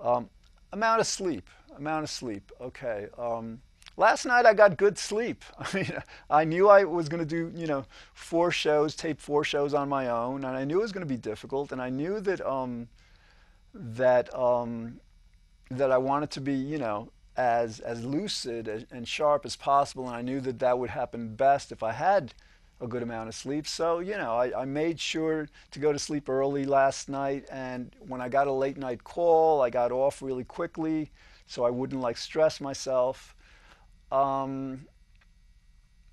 Um, amount of sleep. Amount of sleep. Okay. Last night I got good sleep. I mean, I knew I was going to do, 4 shows, tape 4 shows on my own, and I knew it was going to be difficult, and I knew that that I wanted to be, as lucid and sharp as possible, and I knew that that would happen best if I had a good amount of sleep. So, I made sure to go to sleep early last night, and when I got a late night call, I got off really quickly so I wouldn't like stress myself. Um,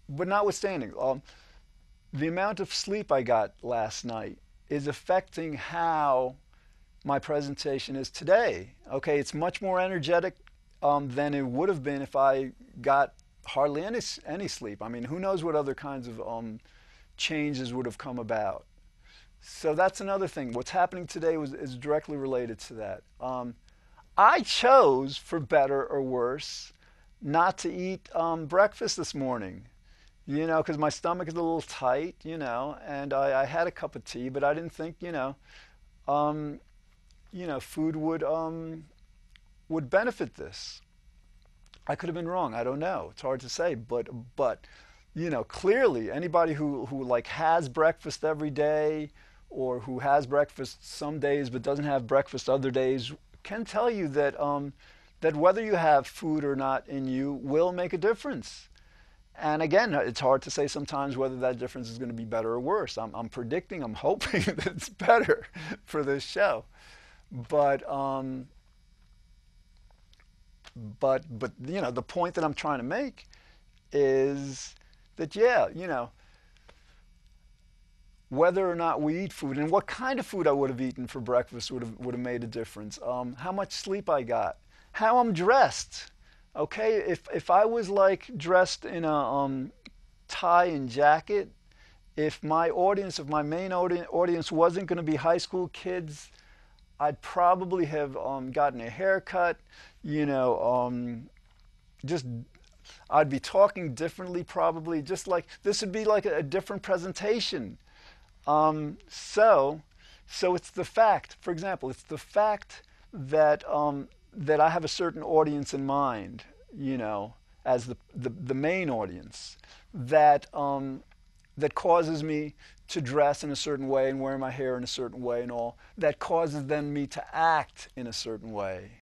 but notwithstanding, the amount of sleep I got last night is affecting how my presentation is today. Okay, it's much more energetic than it would have been if I got hardly any sleep. I mean, who knows what other kinds of changes would have come about. So that's another thing. What's happening today is directly related to that. I chose, for better or worse, not to eat breakfast this morning. Because my stomach is a little tight, and I had a cup of tea, but I didn't think, um, food would benefit this. I could have been wrong. I don't know. It's hard to say, but clearly anybody who like has breakfast every day or who has breakfast some days but doesn't have breakfast other days can tell you that whether you have food or not in you will make a difference. And again, it's hard to say sometimes whether that difference is going to be better or worse. I'm predicting, I'm hoping that it's better for this show. But the point that I'm trying to make is that, yeah, whether or not we eat food and what kind of food I would have eaten for breakfast would have made a difference. How much sleep I got, how I'm dressed. Okay, if I was like dressed in a tie and jacket, if my main audience wasn't going to be high school kids, I'd probably have gotten a haircut, you know, just I'd be talking differently probably, just like this would be like a different presentation. Um, so, so it's the fact, for example, it's the fact that I have a certain audience in mind, as the main audience, that causes me to dress in a certain way and wear my hair in a certain way and all, that causes then me to act in a certain way.